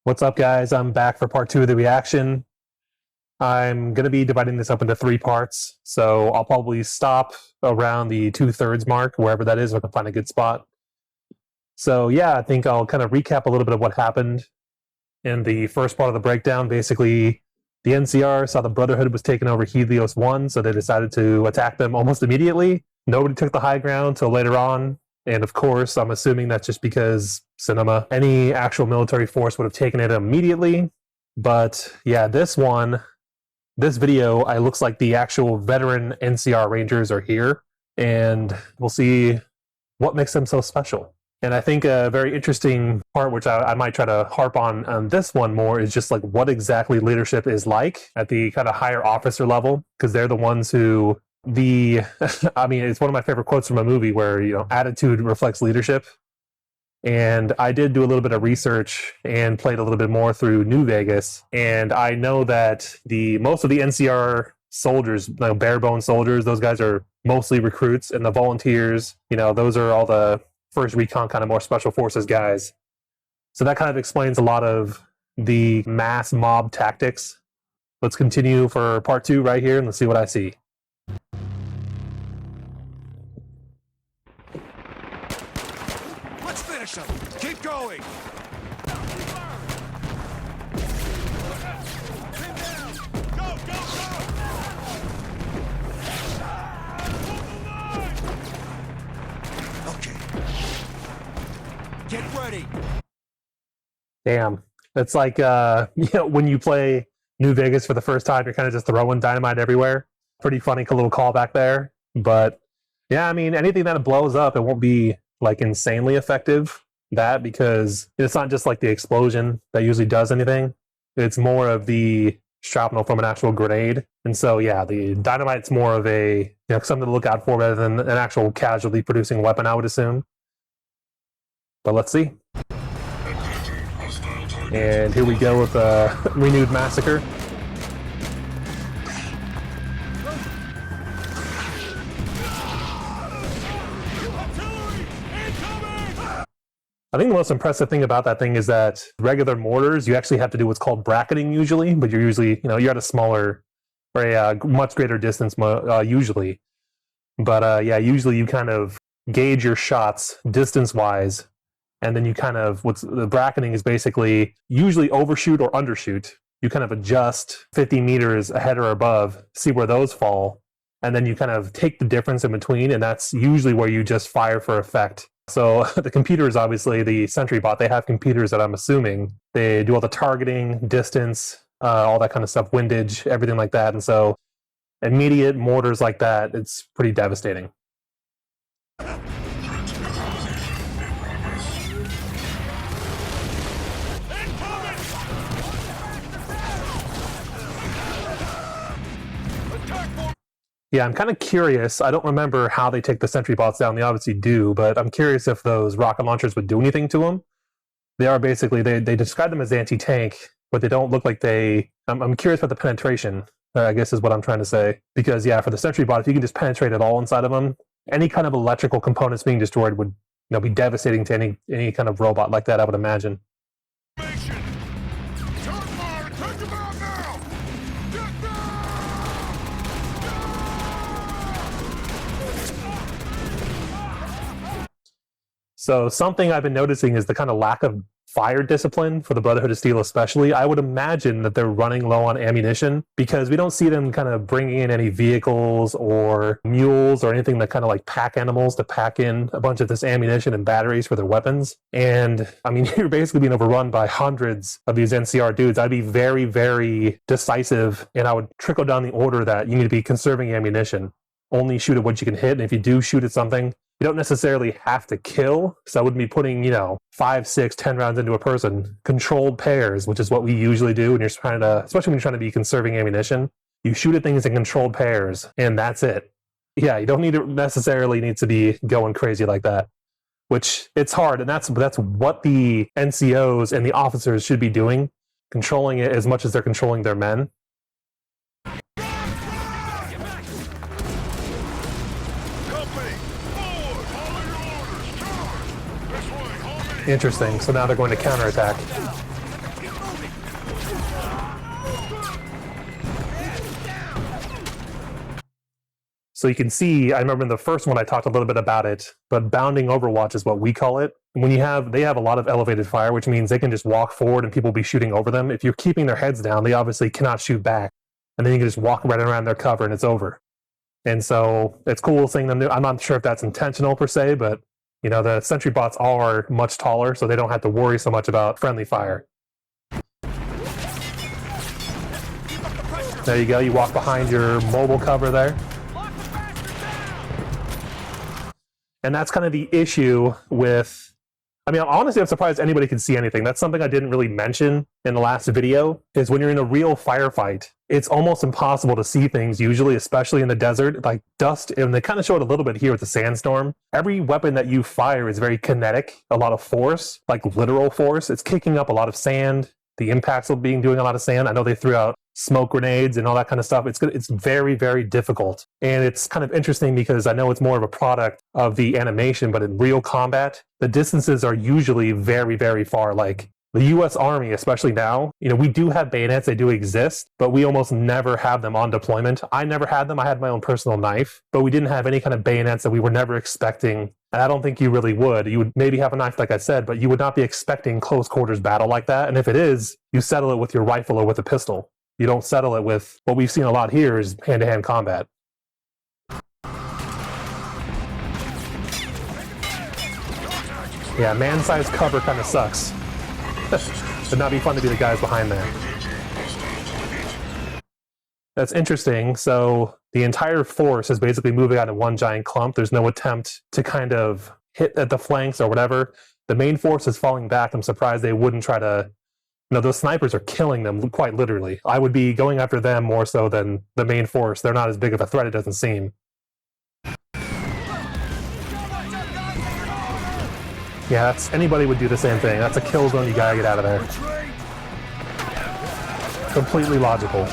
What's up, guys? I'm back for part 2 of the reaction. I'm going to be dividing this up into 3 parts, so I'll probably stop around the 2/3 mark, wherever that is, if I can find a good spot. So yeah, I think I'll kind of recap a little bit of what happened in the first part of the breakdown. Basically, the NCR saw the Brotherhood was taking over Helios 1, so they decided to attack them almost immediately. Nobody took the high ground until later on. And of course, I'm assuming that's just because cinema. Any actual military force would have taken it immediately. But yeah, this video, it looks like the actual veteran NCR Rangers are here. And we'll see what makes them so special. And I think a very interesting part, which I might try to harp on this one more, is just like what exactly leadership is like at the kind of higher officer level, because they're the ones who I mean, it's one of my favorite quotes from a movie where, you know, attitude reflects leadership. And I did do a little bit of research and played a little bit more through New Vegas. And I know that most of the NCR soldiers, bare bones soldiers, those guys are mostly recruits, and the volunteers, you know, those are all the first recon kind of more special forces guys. So that kind of explains a lot of the mass mob tactics. Let's continue for part 2 right here, and let's see what I see. Let's finish them. Keep going. Go, go, go. Okay. Get ready. Damn. It's like, you know, when you play New Vegas for the first time, you're kind of just throwing dynamite everywhere. Pretty funny little callback there. But yeah, I mean, anything that blows up, it won't be like insanely effective, because it's not just like the explosion that usually does anything. It's more of the shrapnel from an actual grenade. And so yeah, the dynamite's more of a, you know, something to look out for rather than an actual casualty producing weapon, I would assume. But let's see. And here we go with a renewed massacre. I think the most impressive thing about that thing is that regular mortars, you actually have to do what's called bracketing usually, but you're usually, you know, you're at a smaller or a much greater distance usually. But yeah, usually you kind of gauge your shots distance-wise, and then you kind of, the bracketing is basically usually overshoot or undershoot. You kind of adjust 50 meters ahead or above, see where those fall, and then you kind of take the difference in between, and that's usually where you just fire for effect. So the computers, obviously, the Sentry bot, they have computers that I'm assuming they do all the targeting, distance, all that kind of stuff, windage, everything like that. And so immediate mortars like that, it's pretty devastating. Yeah, I'm kind of curious. I don't remember how they take the Sentry bots down. They obviously do, but I'm curious if those rocket launchers would do anything to them. They are basically, they describe them as anti-tank, but they don't look like they... I'm curious about the penetration, I guess is what I'm trying to say. Because yeah, for the Sentry bot, if you can just penetrate it all inside of them, any kind of electrical components being destroyed would, you know, be devastating to any kind of robot like that, I would imagine. So something I've been noticing is the kind of lack of fire discipline for the Brotherhood of Steel especially. I would imagine that they're running low on ammunition because we don't see them kind of bringing in any vehicles or mules or anything that kind of like pack animals to pack in a bunch of this ammunition and batteries for their weapons. And I mean, you're basically being overrun by hundreds of these NCR dudes. I'd be very, very decisive, and I would trickle down the order that you need to be conserving ammunition. Only shoot at what you can hit, and if you do shoot at something, you don't necessarily have to kill. So I wouldn't be putting, you know, 5, 6, 10 rounds into a person. Controlled pairs, which is what we usually do when you're trying to, especially when you're trying to be conserving ammunition. You shoot at things in controlled pairs, and that's it. Yeah, you don't necessarily need to be going crazy like that. Which, it's hard, and that's what the NCOs and the officers should be doing. Controlling it as much as they're controlling their men. Interesting. So now they're going to counterattack. So you can see, I remember in the first one I talked a little bit about it, but bounding overwatch is what we call it. When they have a lot of elevated fire, which means they can just walk forward and people will be shooting over them. If you're keeping their heads down, they obviously cannot shoot back. And then you can just walk right around their cover and it's over. And so it's cool seeing them do. I'm not sure if that's intentional per se, but the Sentry bots are much taller, so they don't have to worry so much about friendly fire. There you go. You walk behind your mobile cover there. And that's kind of the issue with... honestly, I'm surprised anybody can see anything. That's something I didn't really mention in the last video, is when you're in a real firefight, it's almost impossible to see things usually, especially in the desert, like dust, and they kind of show it a little bit here with the sandstorm. Every weapon that you fire is very kinetic, a lot of force, like literal force. It's kicking up a lot of sand. The impacts will be doing a lot of sand. I know they threw out smoke grenades and all that kind of stuff. It's very, very difficult. And it's kind of interesting because I know it's more of a product of the animation, but in real combat, the distances are usually very, very far. Like the US Army, especially now, we do have bayonets, they do exist, but we almost never have them on deployment. I never had them. I had my own personal knife, but we didn't have any kind of bayonets that we were never expecting. And I don't think you really would. You would maybe have a knife, like I said, but you would not be expecting close quarters battle like that. And if it is, you settle it with your rifle or with a pistol. You don't settle it with what we've seen a lot here is hand-to-hand combat. Yeah, man-sized cover kind of sucks. It'd not be fun to be the guys behind there. That's interesting. So the entire force is basically moving out in one giant clump. There's no attempt to kind of hit at the flanks or whatever. The main force is falling back. I'm surprised they wouldn't try to... those snipers are killing them quite literally. I would be going after them more so than the main force. They're not as big of a threat, it doesn't seem. Yeah, anybody would do the same thing. That's a kill zone, you gotta get out of there. Completely logical.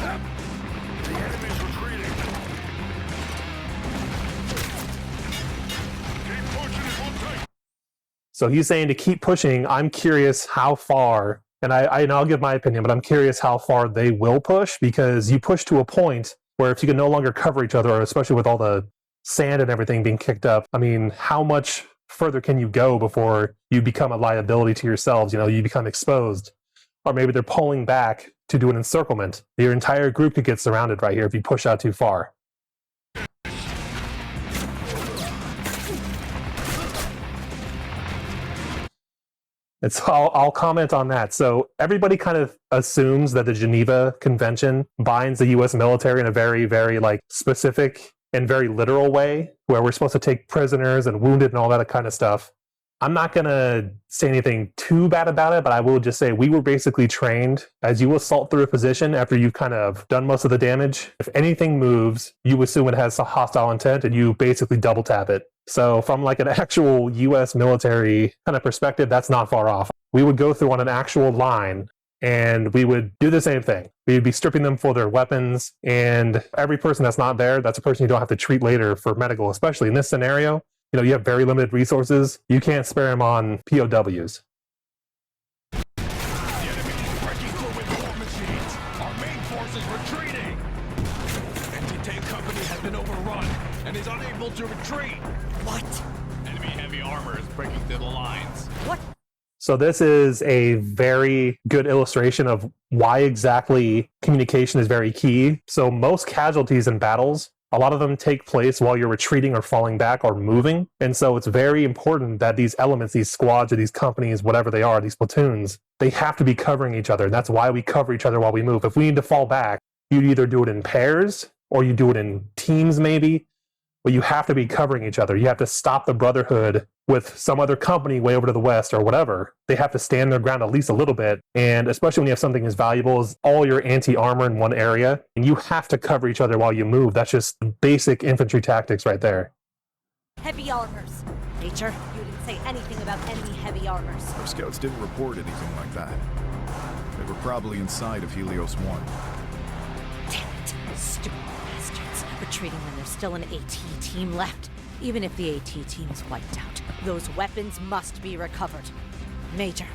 So he's saying to keep pushing. I'm curious how far, and I'll give my opinion, but I'm curious how far they will push, because you push to a point where if you can no longer cover each other, especially with all the sand and everything being kicked up, how much further can you go before you become a liability to yourselves? You become exposed. Or maybe they're pulling back to do an encirclement. Your entire group could get surrounded right here if you push out too far. I'll comment on that. So everybody kind of assumes that the Geneva Convention binds the U.S. military in a very, very specific and very literal way, where we're supposed to take prisoners and wounded and all that kind of stuff. I'm not going to say anything too bad about it, but I will just say we were basically trained as you assault through a position after you've kind of done most of the damage. If anything moves, you assume it has a hostile intent and you basically double tap it. So from an actual US military kind of perspective, that's not far off. We would go through on an actual line and we would do the same thing. We'd be stripping them for their weapons, and every person that's not there, that's a person you don't have to treat later for medical, especially in this scenario. You have very limited resources. You can't spare them on POWs. The enemy is breaking through with war machines. Our main force is retreating. Anti-tank company has been overrun and is unable to retreat. What? Enemy heavy armor is breaking through the lines. What? So this is a very good illustration of why exactly communication is very key. So most casualties in battles, a lot of them take place while you're retreating or falling back or moving. And so it's very important that these elements, these squads or these companies, whatever they are, these platoons, they have to be covering each other. And that's why we cover each other while we move. If we need to fall back, you either do it in pairs or you do it in teams maybe, but you have to be covering each other. You have to stop the Brotherhood with some other company way over to the west or whatever. They have to stand their ground at least a little bit. And especially when you have something as valuable as all your anti-armor in one area, and you have to cover each other while you move. That's just basic infantry tactics right there. Heavy armors. Nature, you didn't say anything about enemy heavy armors. Our scouts didn't report anything like that. They were probably inside of Helios 1. Damn it. Stupid bastards. Retreating when there's still an AT team left. Even if the AT team is wiped out, those weapons must be recovered. Major.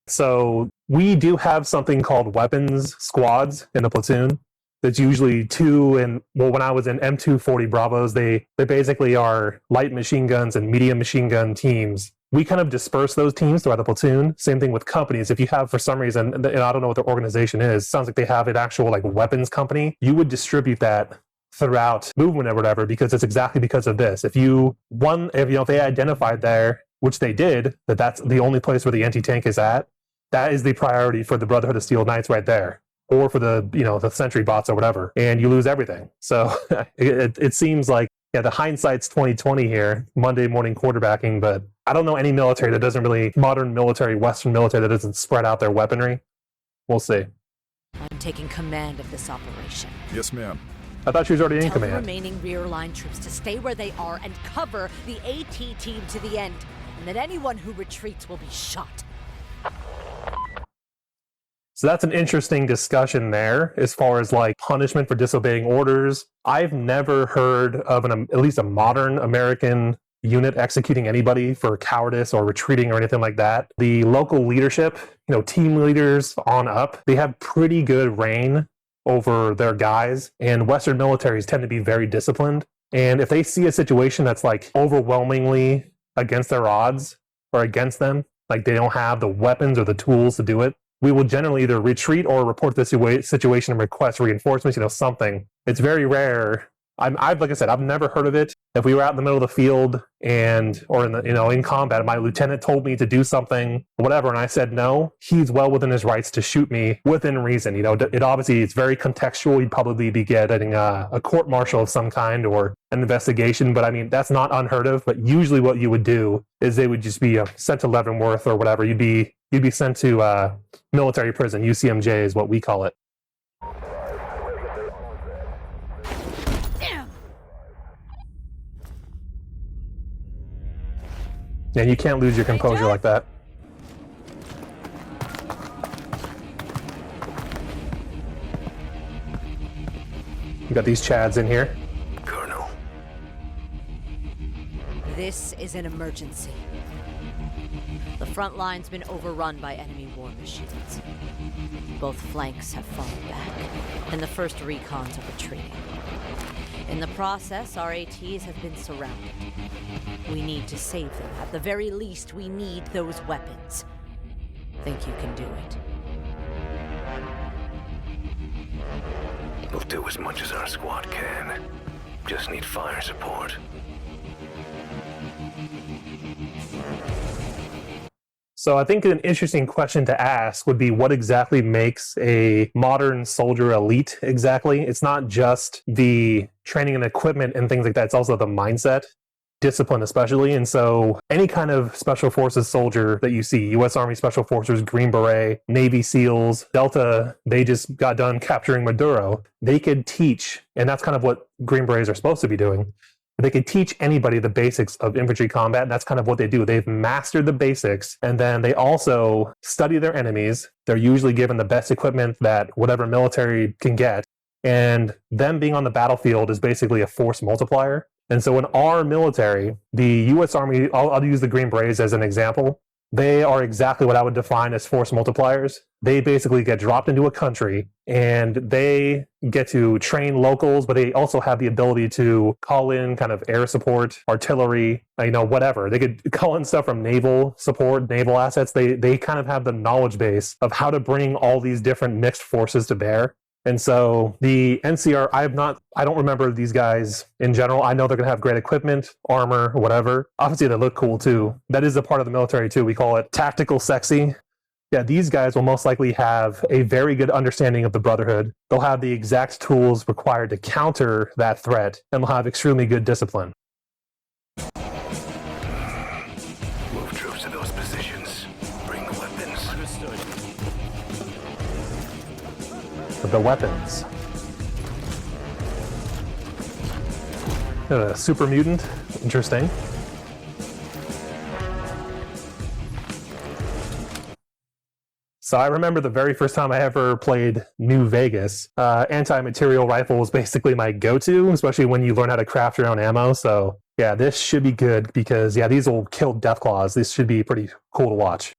So we do have something called weapons squads in the platoon. That's usually two, and well, when I was in M240 Bravos, they basically are light machine guns and medium machine gun teams. We kind of disperse those teams throughout the platoon. Same thing with companies. If you have, for some reason, and I don't know what their organization is, sounds like they have an actual like weapons company, you would distribute that throughout movement or whatever, because it's exactly because of this. If they identified there, which they did, that's the only place where the anti-tank is at, that is the priority for the Brotherhood of Steel Knights right there. Or for the Sentry bots or whatever, and you lose everything. So it seems like, the hindsight's 2020 here, Monday morning quarterbacking, but I don't know any military that doesn't really, modern military, Western military, that doesn't spread out their weaponry. We'll see. I'm taking command of this operation. Yes, ma'am. I thought she was already in Tell the command. remaining rear line troops to stay where they are and cover the AT team to the end, and that anyone who retreats will be shot. So that's an interesting discussion there as far as like punishment for disobeying orders. I've never heard of at least a modern American unit executing anybody for cowardice or retreating or anything like that. The local leadership, team leaders on up, they have pretty good reign over their guys, and Western militaries tend to be very disciplined. And if they see a situation that's like overwhelmingly against their odds or against them, like they don't have the weapons or the tools to do it, we will generally either retreat or report the situation and request reinforcements, something. It's very rare. Like I said, I've never heard of it. If we were out in the middle of the field or in combat, my lieutenant told me to do something, whatever, and I said no, he's well within his rights to shoot me within reason. It's very contextual. He'd probably be getting a court-martial of some kind or an investigation, but I mean, that's not unheard of. But usually what you would do is they would just be sent to Leavenworth or whatever. You'd be sent to military prison. UCMJ is what we call it. And you can't lose your composure like that. You got these Chads in here. Colonel. This is an emergency. The front line's been overrun by enemy war machines. Both flanks have fallen back, and the first recons are retreating. In the process, our ATs have been surrounded. We need to save them. At the very least, we need those weapons. Think you can do it? We'll do as much as our squad can. Just need fire support. So I think an interesting question to ask would be, what exactly makes a modern soldier elite exactly? It's not just the training and equipment and things like that. It's also the mindset, discipline especially. And so any kind of special forces soldier that you see, U.S. Army Special Forces, Green Beret, Navy SEALs, Delta, they just got done capturing Maduro. They could teach, and that's kind of what Green Berets are supposed to be doing. They could teach anybody the basics of infantry combat, and that's kind of what they do. They've mastered the basics, and then they also study their enemies. They're usually given the best equipment that whatever military can get, and them being on the battlefield is basically a force multiplier. And so in our military, the U.S. Army, I'll use the Green Berets as an example, they are exactly what I would define as force multipliers. They basically get dropped into a country and they get to train locals, but they also have the ability to call in kind of air support, artillery, whatever. They could call in stuff from naval support, naval assets. They kind of have the knowledge base of how to bring all these different mixed forces to bear. And so the NCR, I don't remember these guys in general. I know they're going to have great equipment, armor, whatever. Obviously, they look cool too. That is a part of the military too. We call it tactical sexy. Yeah, these guys will most likely have a very good understanding of the Brotherhood. They'll have the exact tools required to counter that threat, and they'll have extremely good discipline. Move troops to those positions. Bring the weapons. Understood. The weapons. Super mutant. Interesting. So I remember the very first time I ever played New Vegas, anti-material rifle was basically my go-to, especially when you learn how to craft your own ammo. So yeah, this should be good because these will kill Deathclaws. This should be pretty cool to watch.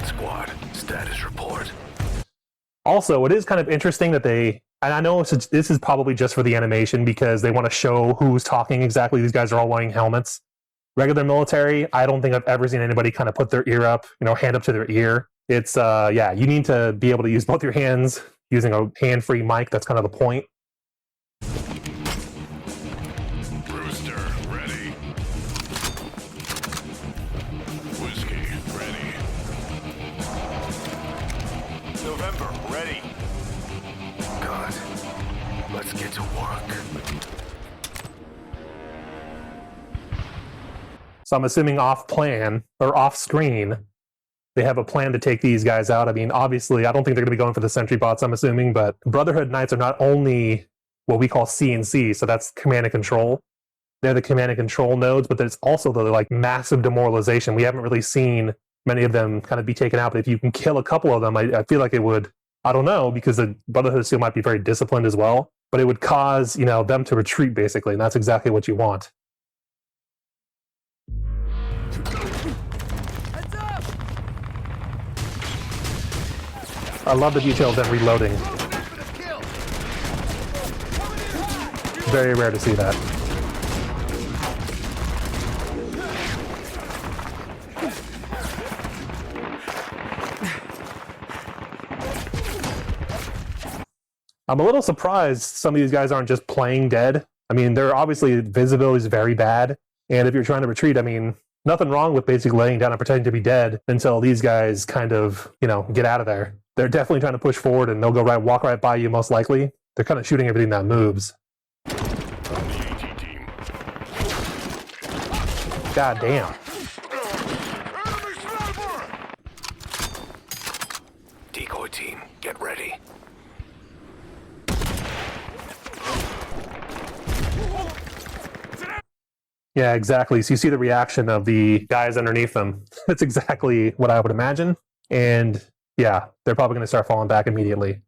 Squad, status report. Also, it is kind of interesting that they, and I know this is probably just for the animation because they want to show who's talking exactly. These guys are all wearing helmets. Regular military, I don't think I've ever seen anybody kind of put their ear up, hand up to their ear. It's, yeah, you need to be able to use both your hands using a hand-free mic. That's kind of the point. Brewster, ready. Whiskey, ready. November, ready. God, let's get to work. So I'm assuming off-plan, or off-screen, they have a plan to take these guys out. I mean, obviously, I don't think they're going to be going for the Sentry bots, I'm assuming, but Brotherhood Knights are not only what we call C&C, so that's command and control. They're the command and control nodes, but there's also the massive demoralization. We haven't really seen many of them kind of be taken out, but if you can kill a couple of them, I feel like it would, I don't know, because the Brotherhood still might be very disciplined as well, but it would cause, them to retreat, basically, and that's exactly what you want. I love the detail of them reloading. Very rare to see that. I'm a little surprised some of these guys aren't just playing dead. I mean, they're obviously, visibility is very bad. And if you're trying to retreat, I mean, nothing wrong with basically laying down and pretending to be dead until these guys kind of, get out of there. They're definitely trying to push forward, and they'll walk right by you most likely. They're kind of shooting everything that moves. God damn. Decoy team, get ready. Yeah, exactly. So you see the reaction of the guys underneath them. That's exactly what I would imagine. And yeah, they're probably going to start falling back immediately.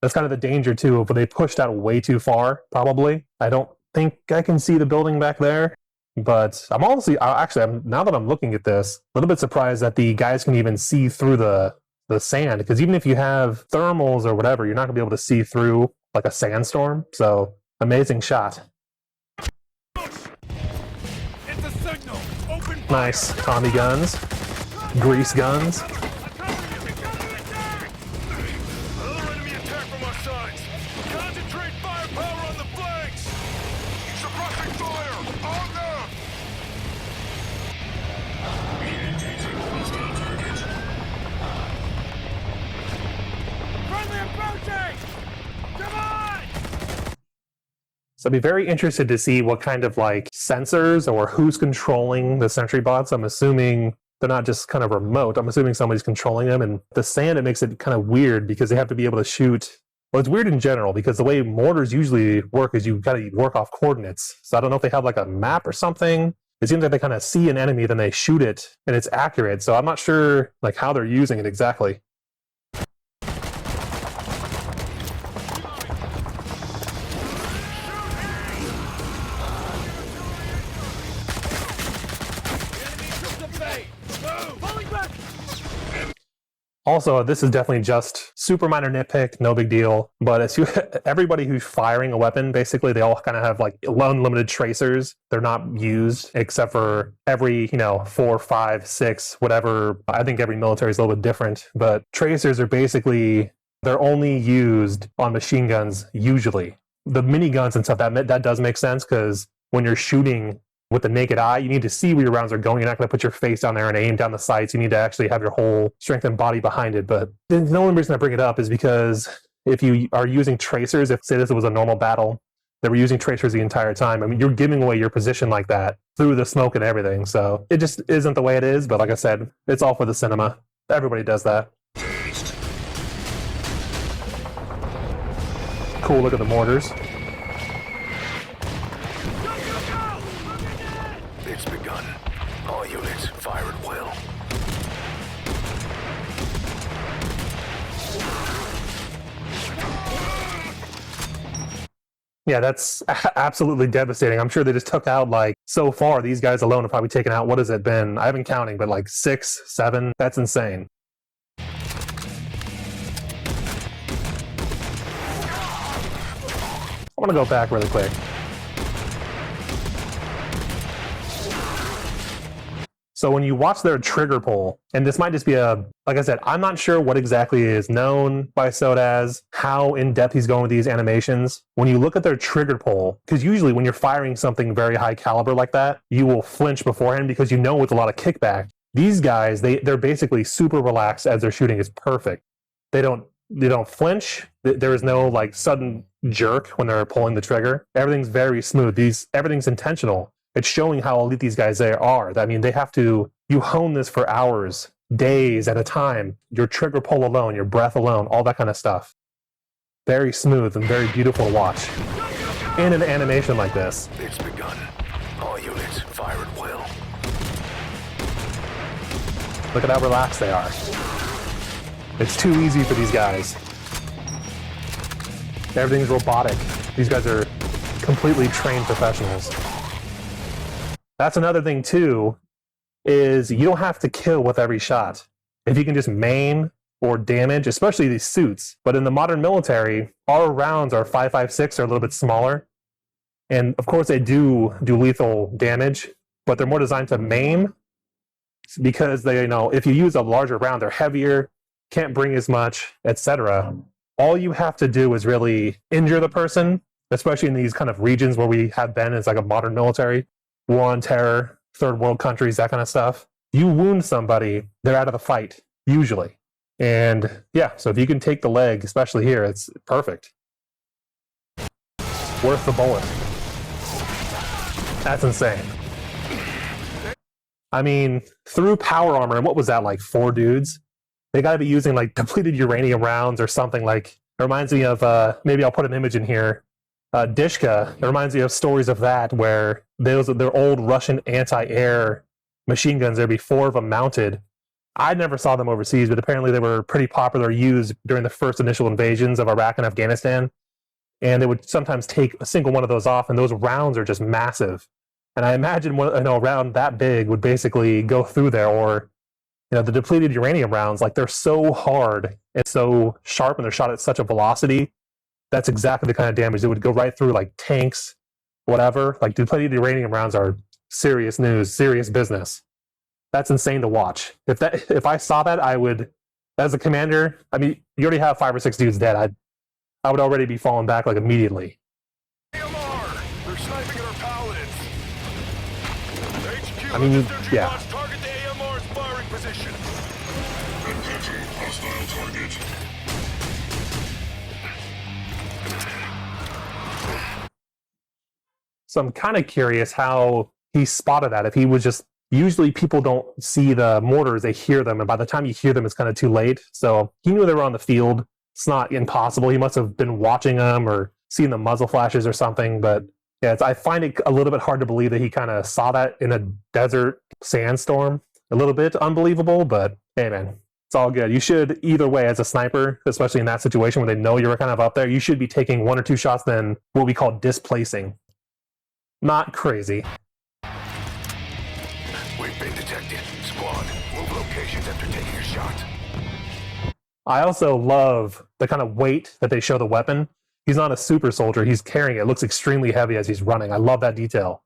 That's kind of the danger, too, if they pushed out way too far, probably. I don't think I can see the building back there. But I'm honestly, now that I'm looking at this, a little bit surprised that the guys can even see through the sand. Because even if you have thermals or whatever, you're not going to be able to see through like a sandstorm. So, amazing shot. It's a signal. Open fire. Nice. Tommy guns. Grease guns. Another enemy attack from our sides. Concentrate firepower on the flanks. Suppressing fire. On them. Friendly approaching. Come on. So I'd be very interested to see what kind of sensors or who's controlling the Sentry bots. I'm assuming they're not just kind of remote. I'm assuming somebody's controlling them. And the sand, it makes it kind of weird because they have to be able to shoot. Well, it's weird in general because the way mortars usually work is you kind of work off coordinates. So I don't know if they have a map or something. It seems like they kind of see an enemy, then they shoot it, and it's accurate. So I'm not sure how they're using it exactly. Also, this is definitely just super minor nitpick, no big deal. But it's everybody who's firing a weapon, basically, they all kind of have unlimited tracers. They're not used except for every 4, 5, 6, whatever. I think every military is a little bit different. But tracers are basically, they're only used on machine guns usually. The miniguns and stuff, that does make sense because when you're shooting with the naked eye, you need to see where your rounds are going. You're not going to put your face down there and aim down the sights. You need to actually have your whole strength and body behind it. But the only reason I bring it up is because if you are using tracers, if say this was a normal battle, they were using tracers the entire time. I mean, you're giving away your position like that through the smoke and everything. So it just isn't the way it is. But like I said, it's all for the cinema. Everybody does that. Cool, look at the mortars. It's begun. All units, fire at will. Yeah, that's absolutely devastating. I'm sure they just took out, so far, these guys alone have probably taken out, what has it been? I haven't counting, but 6, 7. That's insane. want to go back really quick. So when you watch their trigger pull, and this might just be like I said, I'm not sure what exactly is known by SODAZ, how in-depth he's going with these animations. When you look at their trigger pull, because usually when you're firing something very high caliber like that, you will flinch beforehand because you know with a lot of kickback. These guys, they're basically super relaxed as they're shooting. It's perfect. They don't flinch. There is no like sudden jerk when they're pulling the trigger. Everything's very smooth. Everything's intentional. It's showing how elite these guys are. I mean, you hone this for hours, days at a time. Your trigger pull alone, your breath alone, all that kind of stuff. Very smooth and very beautiful to watch. In an animation like this. It's begun. All units, fire at will. Look at how relaxed they are. It's too easy for these guys. Everything's robotic. These guys are completely trained professionals. That's another thing too, is you don't have to kill with every shot. If you can just maim or damage, especially these suits. But in the modern military, our rounds are 5.56, they're a little bit smaller. And of course they do lethal damage, but they're more designed to maim because they, if you use a larger round, they're heavier, can't bring as much, etc. All you have to do is really injure the person, especially in these kind of regions where we have been as like a modern military. War on terror, third world countries, that kind of stuff. You wound somebody, they're out of the fight, usually. And yeah, so if you can take the leg, especially here, it's perfect. Worth the bullet. That's insane. I mean, through power armor, and what was that, like 4 dudes? They gotta be using like depleted uranium rounds or something like, it reminds me of, maybe I'll put an image in here. Dishka, it reminds me of stories of that where they're old Russian anti-air machine guns. There'd be 4 of them mounted. I never saw them overseas, but apparently they were pretty popular used during the first initial invasions of Iraq and Afghanistan. And they would sometimes take a single one of those off, and those rounds are just massive. And I imagine a round that big would basically go through there, or the depleted uranium rounds, like they're so hard and so sharp, and they're shot at such a velocity. That's exactly the kind of damage that would go right through like tanks, whatever. Like depleted uranium rounds are serious news, serious business. That's insane to watch. If I saw that, I would, as a commander, I mean, you already have 5 or 6 dudes dead. I would already be falling back like immediately. AMR! They're sniping at our paladins. HQ, I mean, yeah. Target the AMR's firing position. Encounter hostile target. So I'm kind of curious how he spotted that. If he was just, usually people don't see the mortars, they hear them, and by the time you hear them, it's kind of too late. So he knew they were on the field. It's not impossible. He must have been watching them or seen the muzzle flashes or something. But yeah, I find it a little bit hard to believe that he kind of saw that in a desert sandstorm. A little bit unbelievable, but hey man, it's all good. You should, either way, as a sniper, especially in that situation where they know you're kind of up there, you should be taking 1 or 2 shots, then what we call displacing. Not crazy. We've been detected. Squad, move locations after taking a shot. I also love the kind of weight that they show the weapon. He's not a super soldier. He's carrying it. It looks extremely heavy as he's running. I love that detail.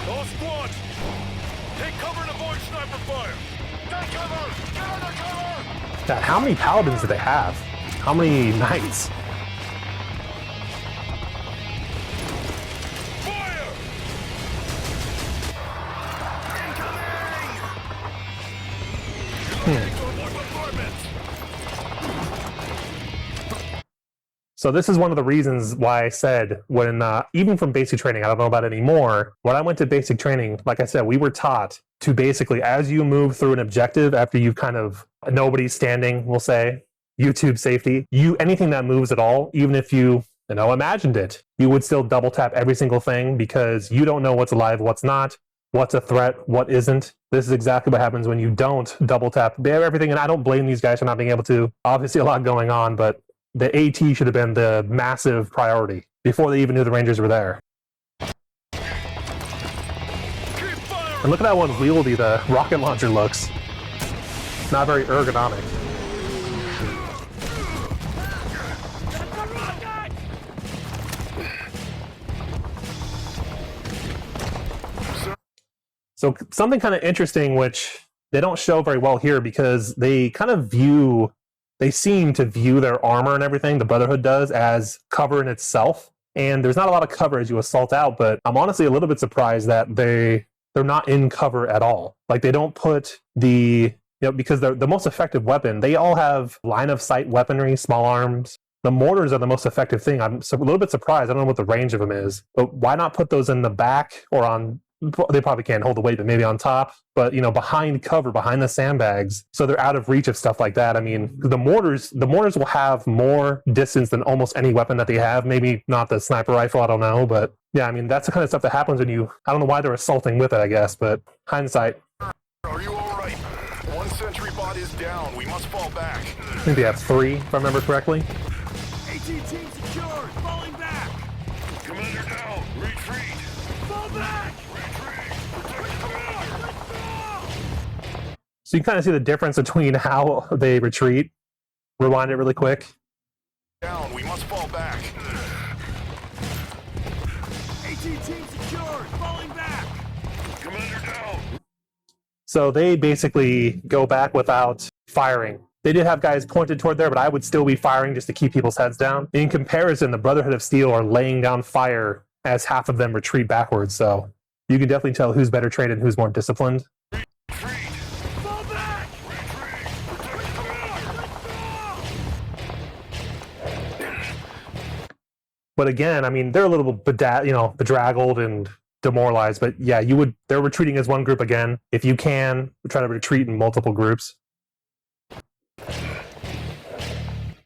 All squads, take cover and avoid sniper fire. Take cover! Get under cover! God, how many paladins do they have? How many knights? Fire! So this is one of the reasons why I said when, even from basic training, I don't know about it anymore, when I went to basic training, like I said, we were taught to basically, as you move through an objective, after you've kind of, nobody's standing, we'll say, YouTube safety, anything that moves at all, even if you imagined it, you would still double tap every single thing because you don't know what's alive, what's not, what's a threat, what isn't. This is exactly what happens when you don't double tap everything, and I don't blame these guys for not being able to. Obviously a lot going on, but the AT should have been the massive priority before they even knew the Rangers were there. And look at how unwieldy the rocket launcher looks. Not very ergonomic. So something kind of interesting, which they don't show very well here because they seem to view their armor and everything, the Brotherhood does, as cover in itself. And there's not a lot of cover as you assault out, but I'm honestly a little bit surprised that they're not in cover at all. Like they don't put because they're the most effective weapon. They all have line of sight weaponry, small arms. The mortars are the most effective thing. I'm a little bit surprised. I don't know what the range of them is, but why not put those in the back or on? They probably can't hold the weight, but maybe on top. But behind cover, behind the sandbags, so they're out of reach of stuff like that. I mean, the mortars will have more distance than almost any weapon that they have. Maybe not the sniper rifle. I don't know, but yeah, I mean that's the kind of stuff that happens when you. I don't know why they're assaulting with it. I guess, but hindsight. Are you all right? One sentry bot is down. We must fall back. I think they have 3, if I remember correctly. AT team secured. Falling back. Commander down. Retreat. Fall back. So you kind of see the difference between how they retreat. Rewind it really quick. Down. We must fall back. AT team secured. Falling back. Commander down. So they basically go back without firing. They did have guys pointed toward there, but I would still be firing just to keep people's heads down. In comparison, the Brotherhood of Steel are laying down fire as half of them retreat backwards. So you can definitely tell who's better trained and who's more disciplined. Fall back. But again, I mean, they're a little bedraggled and demoralized. But yeah, they're retreating as one group again. If you can, try to retreat in multiple groups.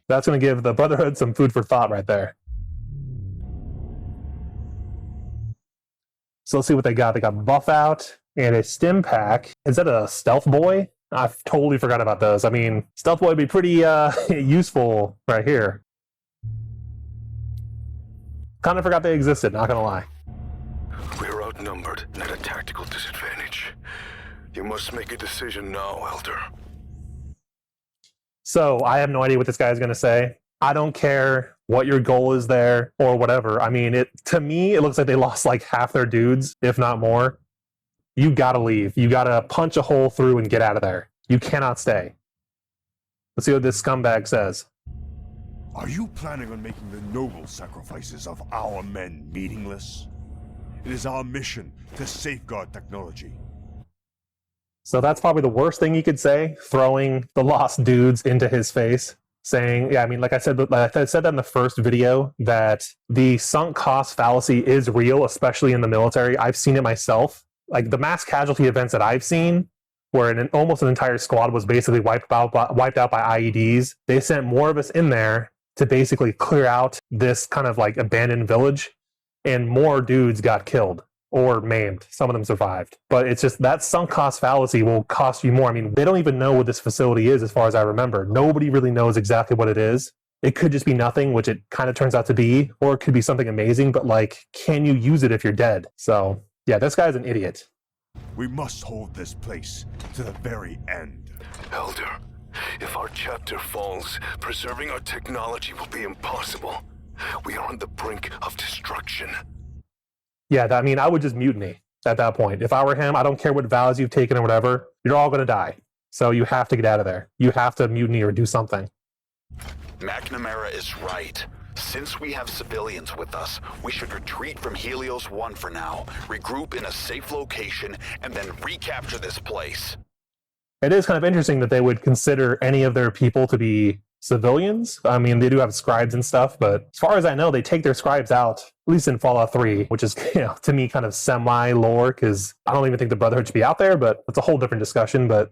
That's going to give the Brotherhood some food for thought right there. So let's see what they got. They got Buff Out and a Stim Pack. Is that a Stealth Boy? I totally forgot about those. I mean, Stealth Boy would be pretty useful right here. Kind of forgot they existed, not gonna lie. We're outnumbered and at a tactical disadvantage. You must make a decision now, Elder. So I have no idea what this guy is gonna say. I don't care what your goal is there or whatever. I mean, to me, it looks like they lost like half their dudes, if not more. You gotta leave. You gotta punch a hole through and get out of there. You cannot stay. Let's see what this scumbag says. Are you planning on making the noble sacrifices of our men meaningless? It is our mission to safeguard technology. So that's probably the worst thing you could say, throwing the lost dudes into his face. Saying, yeah, I mean, like I said that in the first video, that the sunk cost fallacy is real, especially in the military. I've seen it myself. Like the mass casualty events that I've seen, where almost an entire squad was basically wiped out by IEDs. They sent more of us in there to basically clear out this kind of like abandoned village, and more dudes got killed or maimed. Some of them survived. But it's just that sunk cost fallacy will cost you more. I mean, they don't even know what this facility is as far as I remember. Nobody really knows exactly what it is. It could just be nothing, which it kind of turns out to be, or it could be something amazing, but like, can you use it if you're dead? So yeah, this guy's an idiot. We must hold this place to the very end. Elder, if our chapter falls, preserving our technology will be impossible. We are on the brink of destruction. Yeah, I mean, I would just mutiny at that point. If I were him, I don't care what vows you've taken or whatever, you're all going to die. So you have to get out of there. You have to mutiny or do something. McNamara is right. Since we have civilians with us, we should retreat from Helios 1 for now, regroup in a safe location, and then recapture this place. It is kind of interesting that they would consider any of their people to be civilians. I mean, they do have scribes and stuff, but as far as I know, they take their scribes out, at least in Fallout 3, which is, to me, kind of semi-lore, because I don't even think the Brotherhood should be out there, but it's a whole different discussion. But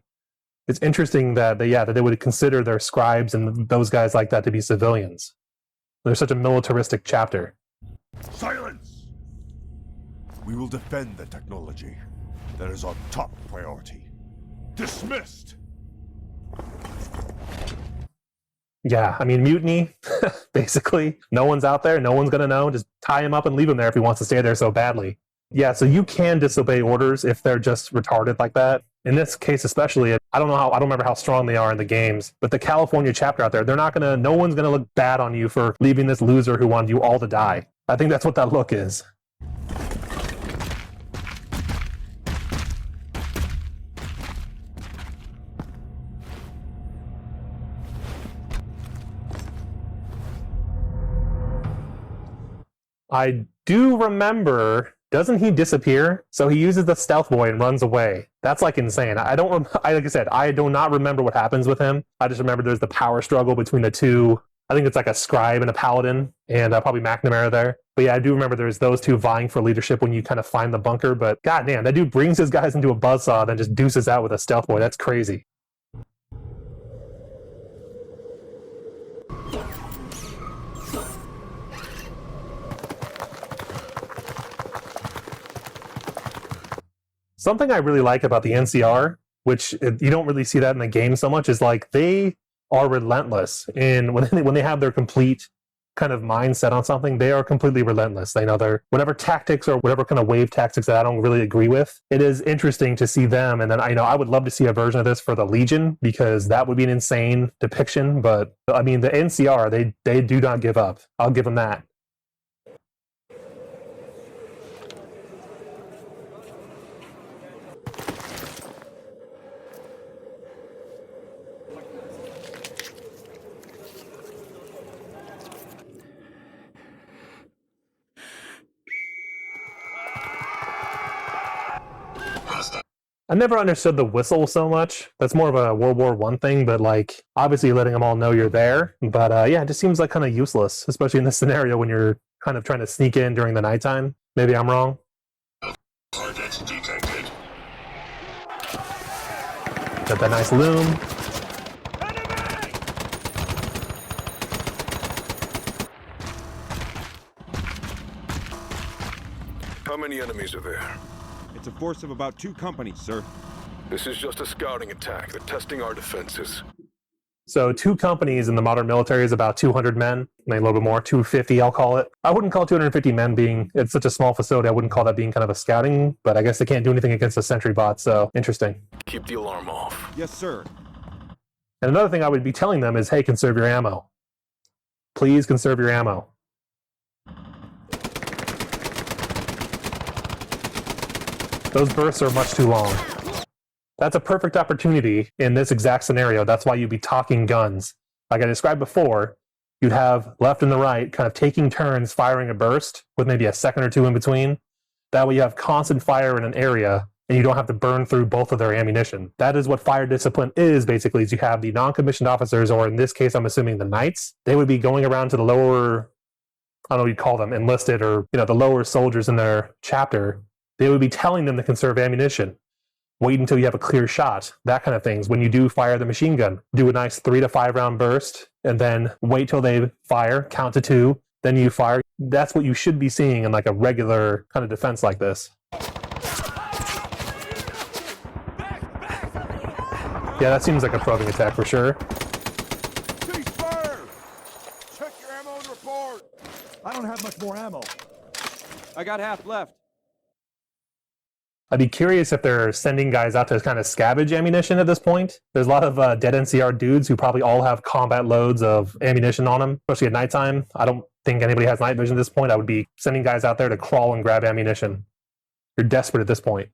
it's interesting that they would consider their scribes and those guys like that to be civilians. They're such a militaristic chapter. Silence! We will defend the technology. That is our top priority. Dismissed! Yeah, I mean, mutiny, basically. No one's out there. No one's going to know. Just tie him up and leave him there if he wants to stay there so badly. Yeah, so you can disobey orders if they're just retarded like that. In this case especially, I don't remember how strong they are in the games, but the California chapter out there, no one's gonna look bad on you for leaving this loser who wanted you all to die. I think that's what that look is. I do remember, doesn't he disappear? So he uses the stealth boy and runs away. That's like insane. Like I said, I do not remember what happens with him. I just remember there's the power struggle between the two. I think it's like a scribe and a paladin, and probably McNamara there. But yeah, I do remember there's those two vying for leadership when you kind of find the bunker. But goddamn, that dude brings his guys into a buzzsaw, then just deuces out with a stealth boy. That's crazy. Something I really like about the NCR, which you don't really see that in the game so much, is like they are relentless. And when they have their complete kind of mindset on something, they are completely relentless. They know their whatever tactics or whatever kind of wave tactics that I don't really agree with. It is interesting to see them. And then I would love to see a version of this for the Legion, because that would be an insane depiction. But I mean, the NCR, they do not give up. I'll give them that. I never understood the whistle so much. That's more of a World War I thing, but like obviously letting them all know you're there. But yeah, it just seems like kind of useless, especially in this scenario when you're kind of trying to sneak in during the nighttime. Maybe I'm wrong. Target detected. Got that nice loom. How many enemies are there? It's a force of about 2 companies, sir. This is just a scouting attack. They're testing our defenses. So 2 companies in the modern military is about 200 men, maybe a little bit more, 250 I'll call it. I wouldn't call 250 men being, it's such a small facility, I wouldn't call that being kind of a scouting, but I guess they can't do anything against the Sentry bot, so interesting. Keep the alarm off. Yes, sir. And another thing I would be telling them is, hey, conserve your ammo. Please conserve your ammo. Those bursts are much too long. That's a perfect opportunity in this exact scenario. That's why you'd be talking guns. Like I described before, you'd have left and the right kind of taking turns firing a burst with maybe a second or two in between. That way you have constant fire in an area and you don't have to burn through both of their ammunition. That is what fire discipline is, basically, is you have the non-commissioned officers, or in this case, I'm assuming the knights. They would be going around to the lower, I don't know what you'd call them, enlisted, or the lower soldiers in their chapter. They would be telling them to conserve ammunition. Wait until you have a clear shot, that kind of things. When you do fire the machine gun, do a nice 3 to 5 round burst, and then wait till they fire, count to 2, then you fire. That's what you should be seeing in like a regular kind of defense like this. Yeah, that seems like a probing attack for sure. Ceasefire! Check your ammo and report! I don't have much more ammo. I got half left. I'd be curious if they're sending guys out to kind of scavenge ammunition at this point. There's a lot of dead NCR dudes who probably all have combat loads of ammunition on them, especially at nighttime. I don't think anybody has night vision at this point. I would be sending guys out there to crawl and grab ammunition. You're desperate at this point.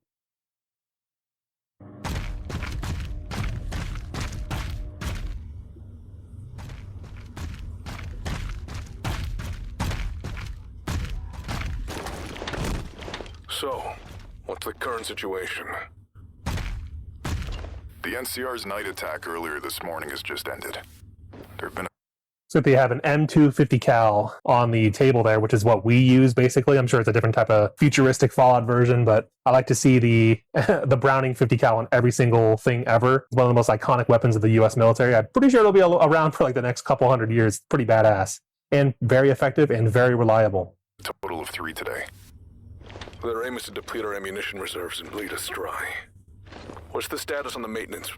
So, what's the current situation? The NCR's night attack earlier this morning has just ended. There have been So if they have an M250 cal on the table there, which is what we use basically. I'm sure it's a different type of futuristic Fallout version, but I like to see the the Browning 50 cal on every single thing ever. It's one of the most iconic weapons of the US military. I'm pretty sure it'll be around for like the next couple hundred years. Pretty badass and very effective and very reliable. total of 3 today. Their aim is to deplete our ammunition reserves and bleed us dry. What's the status on the maintenance?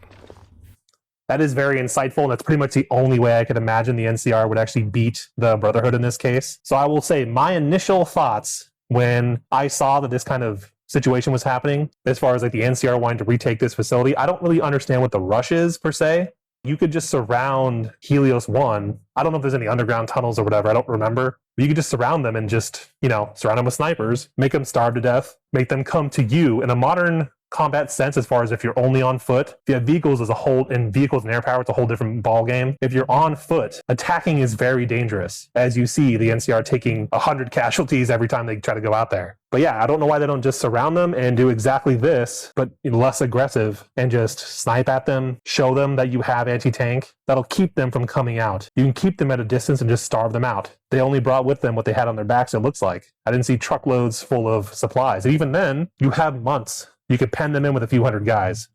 That is very insightful, and that's pretty much the only way I could imagine the NCR would actually beat the Brotherhood in this case. So I will say my initial thoughts when I saw that this kind of situation was happening, as far as like the NCR wanting to retake this facility, I don't really understand what the rush is per se. You could just surround Helios 1. I don't know if there's any underground tunnels or whatever. I don't remember. But you could just surround them and just, surround them with snipers, make them starve to death, make them come to you. In a modern combat sense, as far as if you're only on foot, if you have vehicles as a whole, and vehicles and air power, it's a whole different ball game. If you're on foot, attacking is very dangerous. As you see, the NCR taking 100 casualties every time they try to go out there. But yeah, I don't know why they don't just surround them and do exactly this, but less aggressive, and just snipe at them, show them that you have anti-tank. That'll keep them from coming out. You can keep them at a distance and just starve them out. They only brought with them what they had on their backs, it looks like. I didn't see truckloads full of supplies. And even then, you have months. You could pen them in with a few hundred guys.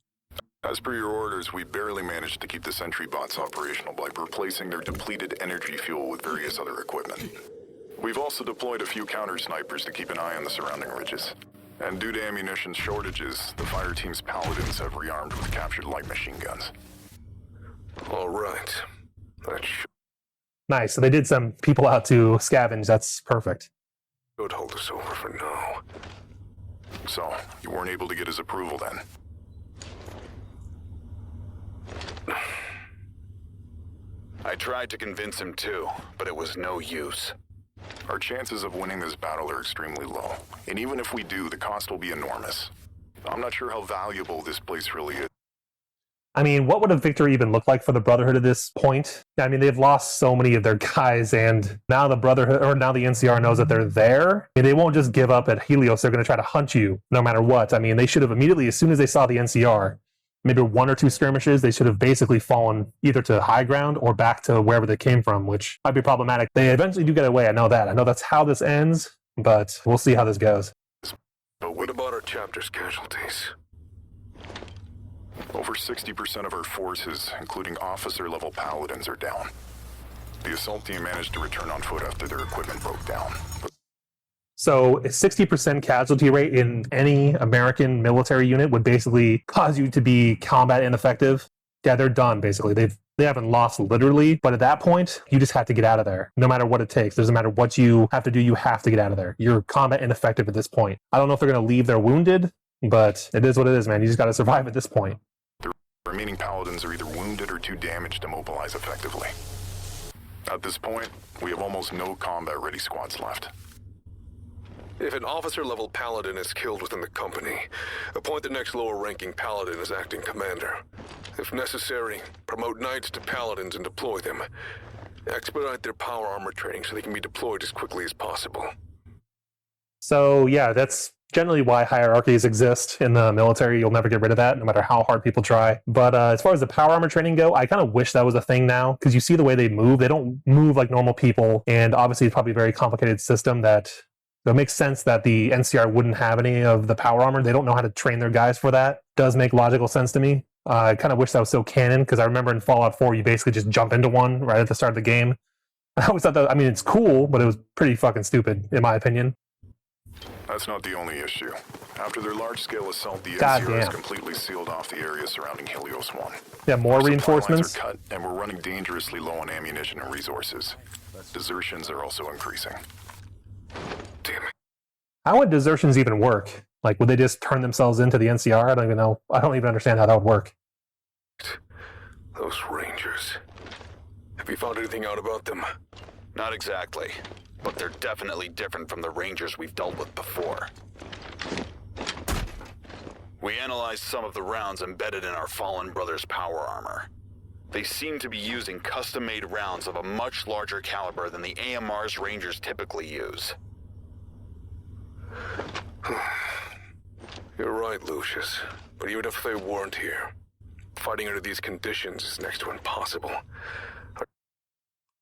As per your orders, we barely managed to keep the Sentry bots operational by replacing their depleted energy fuel with various other equipment. We've also deployed a few counter-snipers to keep an eye on the surrounding ridges. And due to ammunition shortages, the fire team's paladins have rearmed with captured light machine guns. All right. Nice. So they did send people out to scavenge. That's perfect. Should hold us over for now. So, you weren't able to get his approval then? I tried to convince him too, but it was no use. Our chances of winning this battle are extremely low. And even if we do, the cost will be enormous. I'm not sure how valuable this place really is. I mean, what would a victory even look like for the Brotherhood at this point? I mean, they've lost so many of their guys, and now the Brotherhood, or now the NCR knows that they're there. I mean, they won't just give up at Helios. They're going to try to hunt you no matter what. I mean, they should have immediately, as soon as they saw the NCR, maybe one or two skirmishes, they should have basically fallen either to high ground or back to wherever they came from, which might be problematic. They eventually do get away. I know that. I know that's how this ends, but we'll see how this goes. But what about our chapter's casualties? Over 60% of our forces, including officer-level paladins, are down. The assault team managed to return on foot after their equipment broke down. So a 60% casualty rate in any American military unit would basically cause you to be combat ineffective. Yeah, they're done, basically. They haven't lost literally, but at that point, you just have to get out of there, no matter what it takes. Doesn't matter what you have to do, you have to get out of there. You're combat ineffective at this point. I don't know if they're going to leave their wounded, but it is what it is, man. You just got to survive at this point. The remaining paladins are either wounded or too damaged to mobilize effectively. At this point, we have almost no combat-ready squads left. If an officer-level paladin is killed within the company, appoint the next lower-ranking paladin as acting commander. If necessary, promote knights to paladins and deploy them. Expedite their power armor training so they can be deployed as quickly as possible. So yeah, that's generally why hierarchies exist in the military. You'll never get rid of that, no matter how hard people try. But as far as the power armor training go, I kind of wish that was a thing now, because you see the way they move. They don't move like normal people, and obviously it's probably a very complicated system that it makes sense that the NCR wouldn't have any of the power armor. They don't know how to train their guys for that. Does make logical sense to me. I kind of wish that was so canon, because I remember in Fallout 4, you basically just jump into one right at the start of the game. I always thought that, I mean, it's cool, but it was pretty fucking stupid, in my opinion. That's not the only issue. After their large-scale assault, the God NCR damn. has completely sealed off the area surrounding Helios 1. Yeah, more Our supply reinforcements. lines are cut, and we're running dangerously low on ammunition and resources. Desertions are also increasing. Damn it. How would desertions even work? Like, would they just turn themselves into the NCR? I don't even know. I don't even understand how that would work. Those Rangers. Have you found anything out about them? Not exactly, but they're definitely different from the Rangers we've dealt with before. We analyzed some of the rounds embedded in our Fallen Brothers' power armor. They seem to be using custom-made rounds of a much larger caliber than the AMRs Rangers typically use. You're right, Lucius. But even if they weren't here, fighting under these conditions is next to impossible.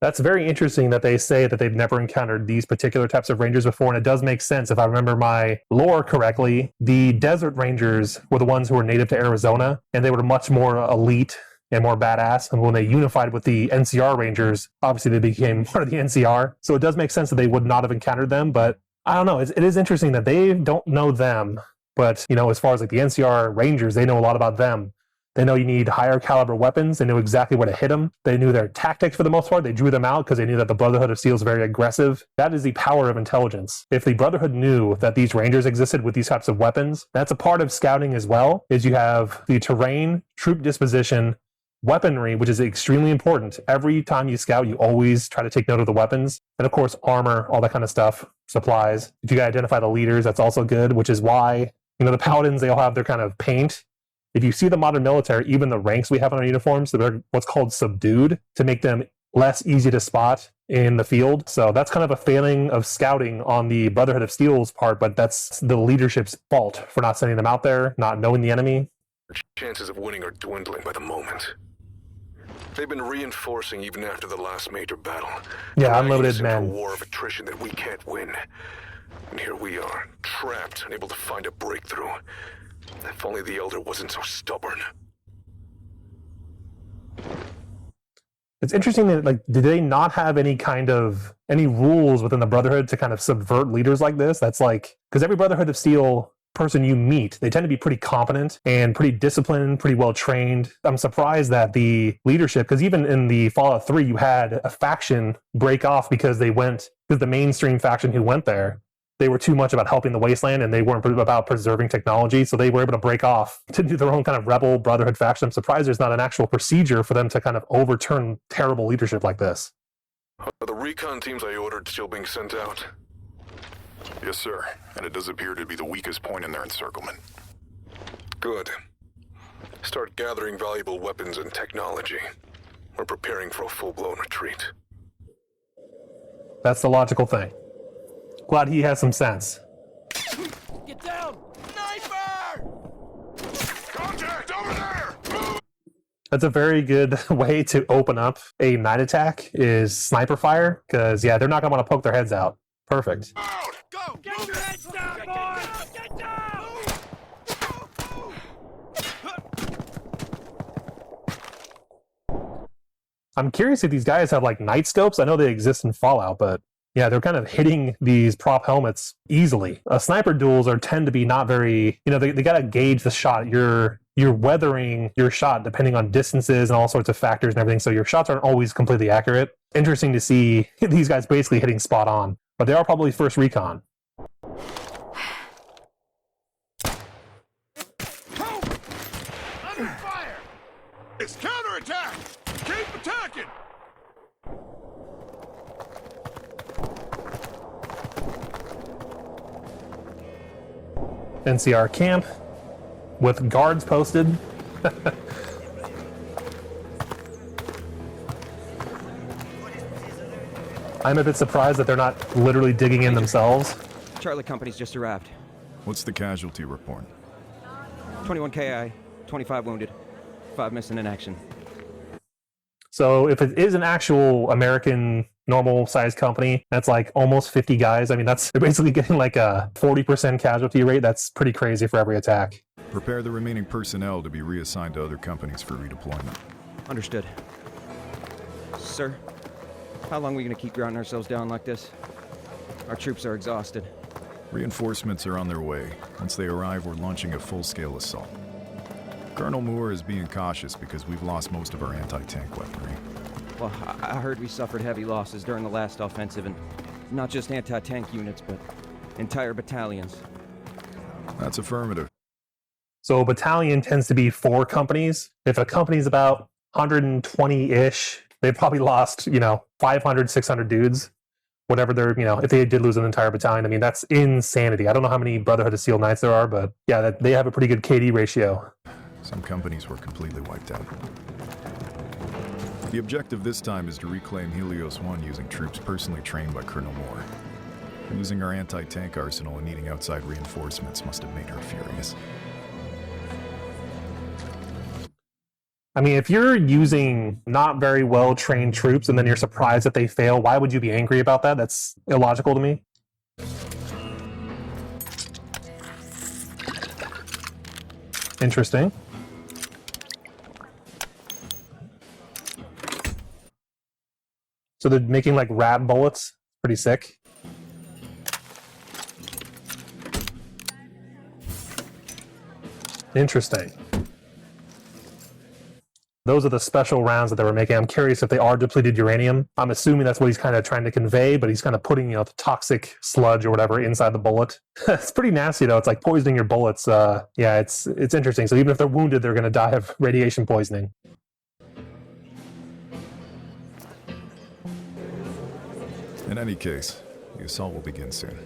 That's very interesting that they say that they've never encountered these particular types of rangers before, and it does make sense. If I remember my lore correctly, the desert rangers were the ones who were native to Arizona, and they were much more elite and more badass. And when they unified with the NCR rangers, obviously they became part of the NCR. So it does make sense that they would not have encountered them, but I don't know. It is interesting that they don't know them, but, you know, as far as like the NCR rangers, they know a lot about them. They know you need higher caliber weapons. They know exactly where to hit them. They knew their tactics for the most part. They drew them out because they knew that the Brotherhood of Steel is very aggressive. That is the power of intelligence. If the Brotherhood knew that these Rangers existed with these types of weapons, that's a part of scouting as well, is you have the terrain, troop disposition, weaponry, which is extremely important. Every time you scout, you always try to take note of the weapons. And of course, armor, all that kind of stuff, supplies. If you can identify the leaders, that's also good, which is why, the Paladins, they all have their kind of paint. If you see the modern military, even the ranks we have on our uniforms, they're what's called subdued to make them less easy to spot in the field. So that's kind of a failing of scouting on the Brotherhood of Steel's part, but that's the leadership's fault for not sending them out there, not knowing the enemy. Our chances of winning are dwindling by the moment. They've been reinforcing even after the last major battle. Yeah, unlimited men. A war of attrition that we can't win. And here we are, trapped, unable to find a breakthrough. If only the Elder wasn't so stubborn. It's interesting that, did they not have any rules within the Brotherhood to kind of subvert leaders like this? That's because every Brotherhood of Steel person you meet, they tend to be pretty competent and pretty disciplined, pretty well trained. I'm surprised that the leadership, because even in the Fallout 3, you had a faction break off because the mainstream faction who went there, they were too much about helping the wasteland and they weren't about preserving technology. So they were able to break off to do their own kind of rebel Brotherhood faction. I'm surprised there's not an actual procedure for them to kind of overturn terrible leadership like this. Are the recon teams I ordered still being sent out? Yes, sir. And it does appear to be the weakest point in their encirclement. Good. Start gathering valuable weapons and technology. We're preparing for a full-blown retreat. That's the logical thing. Glad he has some sense. Get down! Sniper! Contact over there! Move! That's a very good way to open up a night attack is sniper fire, because they're not going to want to poke their heads out. Perfect. Out! Go! Get your heads down, boys! Get down! I'm curious if these guys have night scopes. I know they exist in Fallout, but yeah, they're kind of hitting these prop helmets easily. Sniper duels tend to be not very, they got to gauge the shot. You're weathering your shot depending on distances and all sorts of factors and everything. So your shots aren't always completely accurate. Interesting to see these guys basically hitting spot on, but they are probably first recon. Under fire! It's counterattack! Keep attacking! NCR camp with guards posted. I'm a bit surprised that they're not literally digging in themselves. Charlie Company's just arrived. What's the casualty report? 21 KI, 25 wounded, 5 missing in action. So if it is an actual American normal-sized company, that's almost 50 guys. I mean, they're basically getting a 40% casualty rate. That's pretty crazy for every attack. Prepare the remaining personnel to be reassigned to other companies for redeployment. Understood. Sir, how long are we going to keep grinding ourselves down like this? Our troops are exhausted. Reinforcements are on their way. Once they arrive, we're launching a full-scale assault. Colonel Moore is being cautious because we've lost most of our anti-tank weaponry. Well, I heard we suffered heavy losses during the last offensive, and not just anti-tank units, but entire battalions. That's affirmative. So a battalion tends to be 4 companies. If a company's about 120-ish, they've probably lost, 500, 600 dudes. Whatever they're, if they did lose an entire battalion. I mean, that's insanity. I don't know how many Brotherhood of Steel Knights there are, but yeah, they have a pretty good KD ratio. Some companies were completely wiped out. The objective this time is to reclaim Helios 1 using troops personally trained by Colonel Moore. Losing our anti-tank arsenal and needing outside reinforcements must have made her furious. I mean, if you're using not very well-trained troops and then you're surprised that they fail, why would you be angry about that? That's illogical to me. Interesting. So they're making rad bullets. Pretty sick. Interesting. Those are the special rounds that they were making. I'm curious if they are depleted uranium. I'm assuming that's what he's kind of trying to convey, but he's kind of putting, the toxic sludge or whatever inside the bullet. It's pretty nasty, though. It's like poisoning your bullets. Yeah, it's interesting. So even if they're wounded, they're going to die of radiation poisoning. In any case, the assault will begin soon.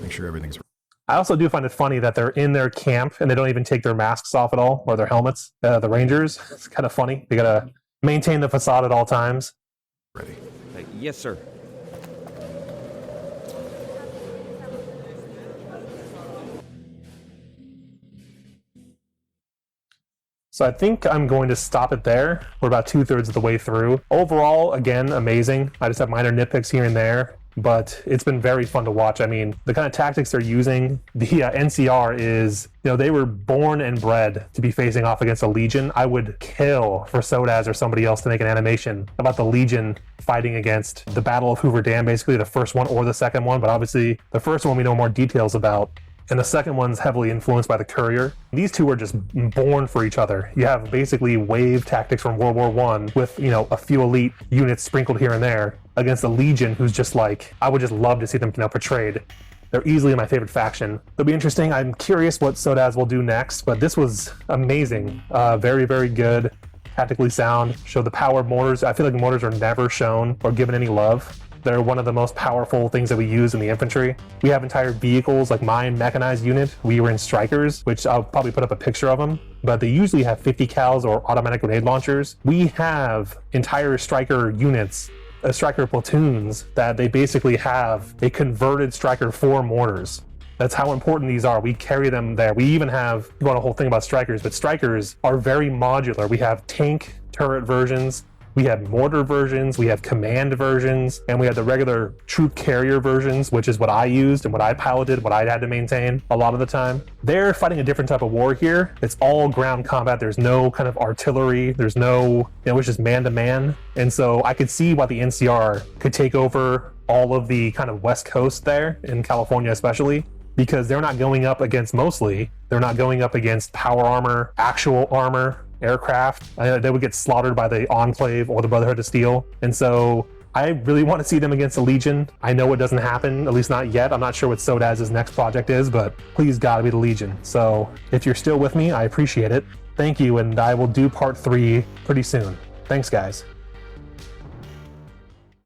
Make sure everything's... I also do find it funny that they're in their camp and they don't even take their masks off at all, or their helmets. The Rangers, it's kind of funny. They gotta maintain the facade at all times. Ready. Yes, sir. So I think I'm going to stop it there. We're about 2/3 of the way through. Overall, again, amazing. I just have minor nitpicks here and there, but it's been very fun to watch. I mean, the kind of tactics they're using, the NCR is, they were born and bred to be facing off against a Legion. I would kill for SODAZ or somebody else to make an animation about the Legion fighting against the Battle of Hoover Dam, basically the first one or the second one, but obviously the first one we know more details about. And the second one's heavily influenced by the Courier. These two are just born for each other. You have basically wave tactics from World War I with, a few elite units sprinkled here and there against the Legion, who's just like, I would just love to see them, portrayed. They're easily my favorite faction. It'll be interesting. I'm curious what SODAZ will do next, but this was amazing. Very, very good. Tactically sound. Show the power of mortars. I feel like mortars are never shown or given any love. They're one of the most powerful things that we use in the infantry. We have entire vehicles, like my mechanized unit. We were in Strykers, which I'll probably put up a picture of them, but they usually have 50 cals or automatic grenade launchers. We have entire Stryker units, Stryker platoons, that they basically have a converted Stryker for mortars. That's how important these are. We carry them there. We even have, you want a whole thing about Strykers, but Strykers are very modular. We have tank turret versions, we have mortar versions, we have command versions, and we have the regular troop carrier versions, which is what I used and what I piloted, what I had to maintain a lot of the time. They're fighting a different type of war here. It's all ground combat. There's no kind of artillery. There's no, it's just man-to-man. And so I could see why the NCR could take over all of the kind of West Coast there, in California especially, because they're not going up against they're not going up against power armor, actual armor, aircraft. They would get slaughtered by the Enclave or the Brotherhood of Steel. And so I really want to see them against the Legion. I know it doesn't happen, at least not yet. I'm not sure what SODAZ's next project is, but please God, be the Legion. So if you're still with me, I appreciate it. Thank you, and I will do part 3 pretty soon. Thanks, guys.